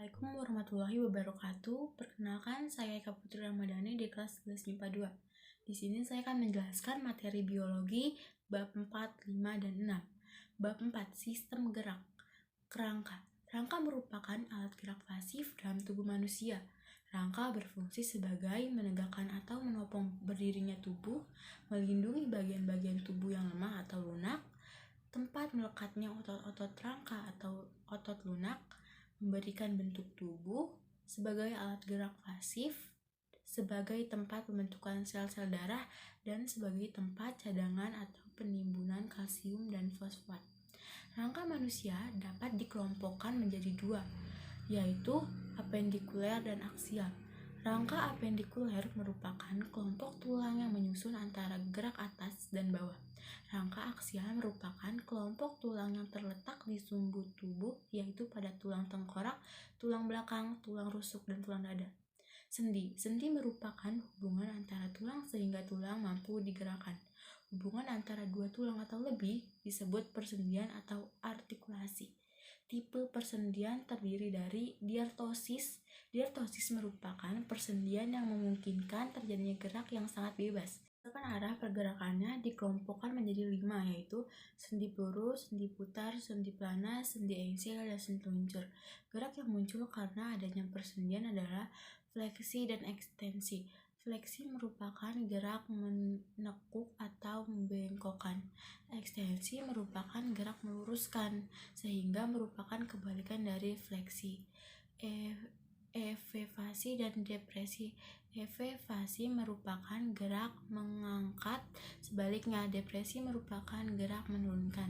Assalamualaikum warahmatullahi wabarakatuh. Perkenalkan, saya Eka Putri Ramadhani di kelas 11 MIPA 2. Di sini saya akan menjelaskan materi biologi bab 4, 5, dan 6. Bab 4, sistem gerak. Kerangka. Rangka merupakan alat gerak pasif dalam tubuh manusia. Rangka berfungsi sebagai menegakkan atau menopang berdirinya tubuh, melindungi bagian-bagian tubuh yang lemah atau lunak, tempat melekatnya otot-otot rangka atau otot lunak, memberikan bentuk tubuh sebagai alat gerak pasif, sebagai tempat pembentukan sel-sel darah, dan sebagai tempat cadangan atau penimbunan kalsium dan fosfat. Rangka manusia dapat dikelompokkan menjadi dua, yaitu apendikuler dan aksial. Rangka apendikuler merupakan kelompok tulang yang menyusun antara gerak atas dan bawah. Rangka aksial merupakan kelompok tulang yang terletak di sumbu tubuh, yaitu pada tulang tengkorak, tulang belakang, tulang rusuk, dan tulang dada. Sendi. Sendi merupakan hubungan antara tulang sehingga tulang mampu digerakkan. Hubungan antara dua tulang atau lebih disebut persendian atau artikulasi. Tipe persendian terdiri dari diartosis. Diartosis merupakan persendian yang memungkinkan terjadinya gerak yang sangat bebas. Arah pergerakannya dikelompokkan menjadi 5, yaitu sendi peluru, sendi putar, sendi pelana, sendi engsel, dan sendi luncur. Gerak yang muncul karena adanya persendian adalah fleksi dan ekstensi. Fleksi merupakan gerak menekuk atau membengkokkan. Ekstensi merupakan gerak meluruskan, sehingga merupakan kebalikan dari fleksi. Elevasi dan depresi. Elevasi merupakan gerak mengangkat, sebaliknya depresi merupakan gerak menurunkan.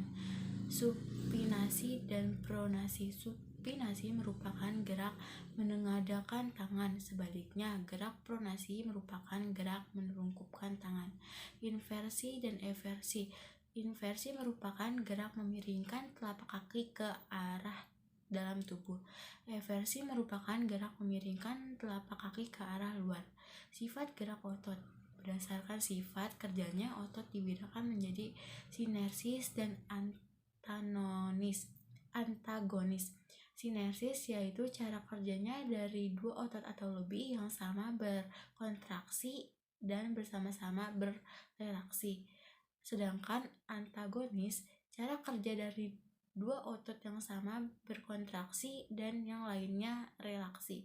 Supinasi dan pronasi. Supinasi merupakan gerak menengadahkan tangan, sebaliknya gerak pronasi merupakan gerak menurunkan tangan. Inversi dan eversi. Inversi merupakan gerak memiringkan telapak kaki ke arah dalam tubuh. Eversi merupakan gerak memiringkan telapak kaki ke arah luar. Sifat gerak otot. Berdasarkan sifat kerjanya, otot dibedakan menjadi sinersis dan antagonis. Sinersis yaitu cara kerjanya dari dua otot atau lebih yang sama berkontraksi dan bersama-sama berrelaksi. Sedangkan antagonis, cara kerja dari dua otot yang sama berkontraksi dan yang lainnya relaksi.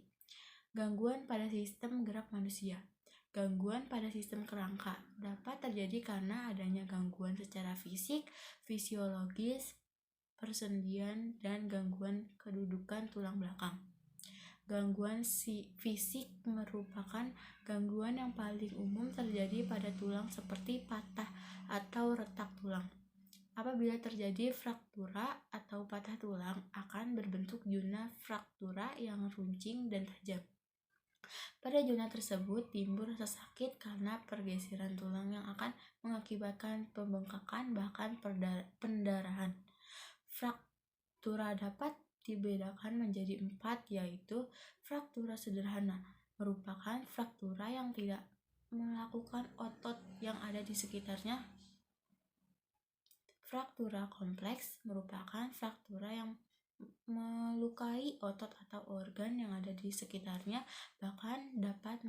Gangguan pada sistem gerak manusia. Gangguan pada sistem kerangka dapat terjadi karena adanya gangguan secara fisik, fisiologis, persendian, dan gangguan kedudukan tulang belakang. Gangguan fisik merupakan gangguan yang paling umum terjadi pada tulang seperti patah atau retak tulang. Apabila terjadi fraktura atau patah tulang, akan berbentuk zona fraktura yang runcing dan tajam. Pada zona tersebut timbul rasa sakit karena pergeseran tulang yang akan mengakibatkan pembengkakan bahkan pendarahan. Fraktura dapat dibedakan menjadi 4, yaitu fraktura sederhana, merupakan fraktura yang tidak melakukan otot yang ada di sekitarnya. Fraktura kompleks merupakan fraktura yang melukai otot atau organ yang ada di sekitarnya, bahkan dapat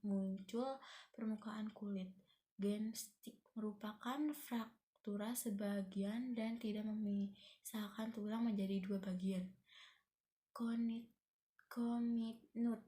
muncul permukaan kulit. Genstik merupakan fraktura sebagian dan tidak memisahkan tulang menjadi dua bagian. Komitnut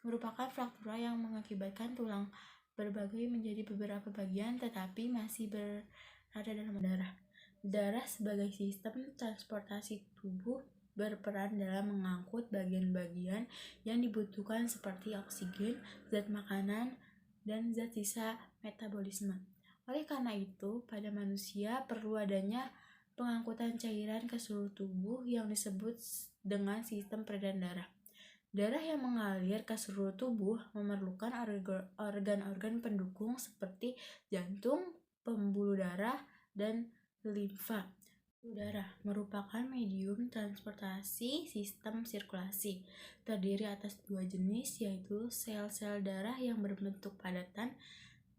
merupakan fraktura yang mengakibatkan tulang berbagi menjadi beberapa bagian tetapi masih berada dalam darah. Darah sebagai sistem transportasi tubuh berperan dalam mengangkut bagian-bagian yang dibutuhkan seperti oksigen, zat makanan, dan zat sisa metabolisme. Oleh karena itu, pada manusia perlu adanya pengangkutan cairan ke seluruh tubuh yang disebut dengan sistem peredaran darah. Darah yang mengalir ke seluruh tubuh memerlukan organ-organ pendukung seperti jantung, pembuluh darah, dan limfa. Darah merupakan medium transportasi sistem sirkulasi. Terdiri atas dua jenis, yaitu sel-sel darah yang berbentuk padatan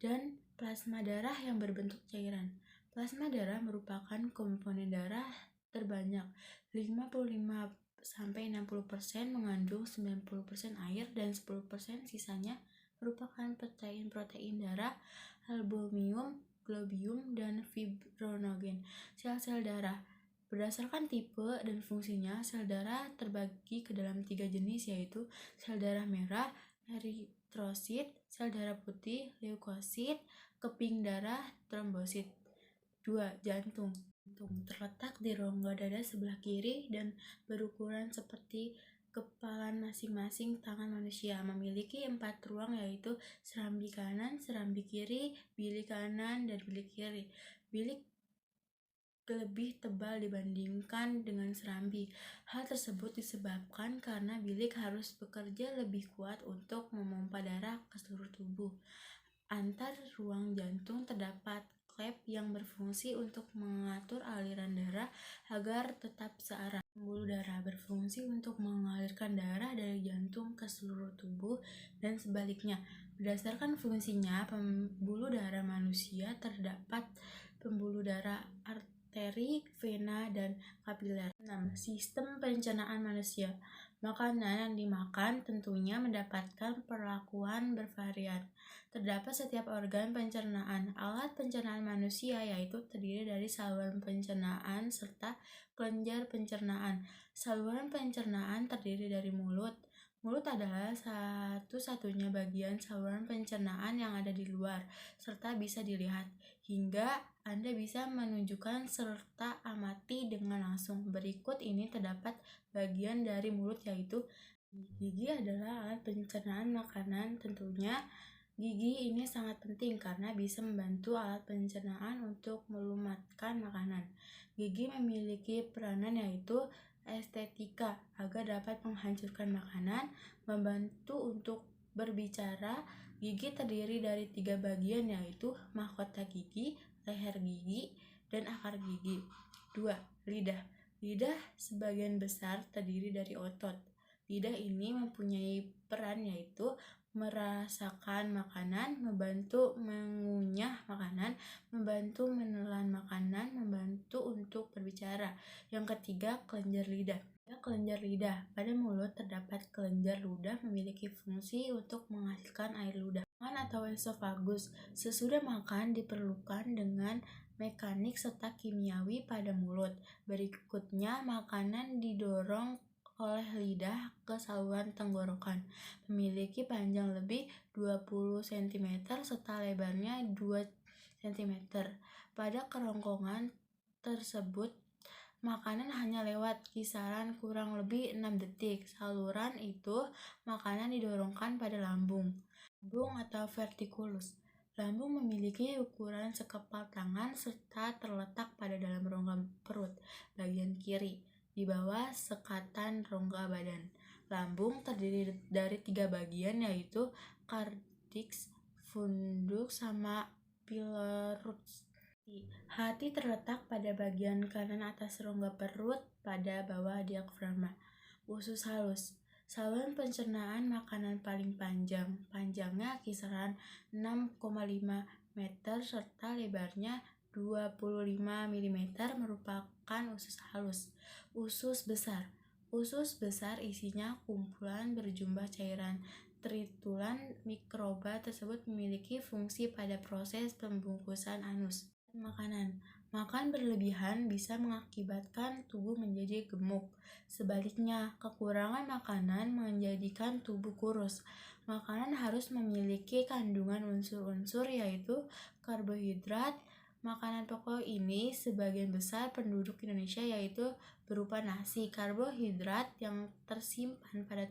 dan plasma darah yang berbentuk cairan. Plasma darah merupakan komponen darah terbanyak, 55% sampai 60% mengandung 90% air dan 10% sisanya merupakan protein darah, albumin, globin, dan fibrinogen. Sel-sel darah berdasarkan tipe dan fungsinya, sel darah terbagi ke dalam 3 jenis, yaitu sel darah merah, eritrosit, sel darah putih, leukosit, keping darah, trombosit. 2. Jantung terletak di rongga dada sebelah kiri dan berukuran seperti kepalan masing-masing tangan manusia. Memiliki 4 ruang, yaitu serambi kanan, serambi kiri, bilik kanan, dan bilik kiri. Bilik lebih tebal dibandingkan dengan serambi. Hal tersebut disebabkan karena bilik harus bekerja lebih kuat untuk memompa darah ke seluruh tubuh. Antar ruang jantung terdapat klep yang berfungsi untuk mengatur aliran darah agar tetap searah. Pembuluh darah berfungsi untuk mengalirkan darah dari jantung ke seluruh tubuh dan sebaliknya. Berdasarkan fungsinya, pembuluh darah manusia terdapat pembuluh darah arteri, vena, dan kapiler. 6. Sistem pencernaan manusia. Makanan yang dimakan tentunya mendapatkan perlakuan bervarian. Terdapat setiap organ pencernaan. Alat pencernaan manusia yaitu terdiri dari saluran pencernaan serta kelenjar pencernaan. Saluran pencernaan terdiri dari mulut. Mulut adalah satu-satunya bagian saluran pencernaan yang ada di luar, serta bisa dilihat, hingga Anda bisa menunjukkan serta amati dengan langsung. Berikut ini terdapat bagian dari mulut, yaitu gigi adalah alat pencernaan makanan. Tentunya gigi ini sangat penting karena bisa membantu alat pencernaan untuk melumatkan makanan. Gigi memiliki peranan yaitu estetika agar dapat menghancurkan makanan, membantu untuk berbicara. Gigi terdiri dari 3 bagian, yaitu mahkota gigi, leher gigi, dan akar gigi. 2. Lidah. Lidah sebagian besar terdiri dari otot. Lidah ini mempunyai peran yaitu merasakan makanan, membantu mengunyah makanan, membantu menelan makanan, membantu untuk berbicara. Yang ketiga, kelenjar lidah. Kelenjar lidah. Pada mulut terdapat kelenjar ludah memiliki fungsi untuk menghasilkan air ludah. Atau esofagus. Sesudah makan diperlukan dengan mekanik serta kimiawi pada mulut. Berikutnya, makanan didorong oleh lidah ke saluran tenggorokan. Memiliki panjang lebih 20 cm serta lebarnya 2 cm. Pada kerongkongan tersebut, makanan hanya lewat kisaran kurang lebih 6 detik. Saluran itu, makanan didorongkan pada lambung. Lambung atau vertikulus. Lambung memiliki ukuran sekepal tangan serta terletak pada dalam rongga perut bagian kiri, di bawah sekatan rongga badan. Lambung terdiri dari 3 bagian, yaitu cardix, fundus, sama pylorus. Hati terletak pada bagian kanan atas rongga perut pada bawah diafragma. Usus halus. Saluran pencernaan makanan paling panjang. Panjangnya kisaran 6,5 meter serta lebarnya 25 mm merupakan usus halus. Usus besar. Usus besar isinya kumpulan berjumlah cairan. Tritulan mikroba tersebut memiliki fungsi pada proses pembungkusan anus. Makanan. Makan berlebihan bisa mengakibatkan tubuh menjadi gemuk. Sebaliknya, kekurangan makanan menjadikan tubuh kurus. Makanan harus memiliki kandungan unsur-unsur yaitu karbohidrat. Makanan pokok ini sebagian besar penduduk Indonesia yaitu berupa nasi. Karbohidrat yang tersimpan pada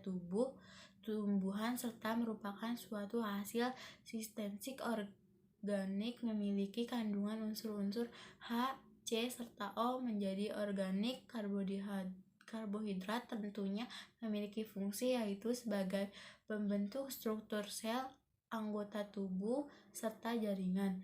tumbuhan serta merupakan suatu hasil sintetik organik memiliki kandungan unsur-unsur H, C, serta O menjadi organik. Karbohidrat tentunya memiliki fungsi yaitu sebagai pembentuk struktur sel, anggota tubuh, serta jaringan.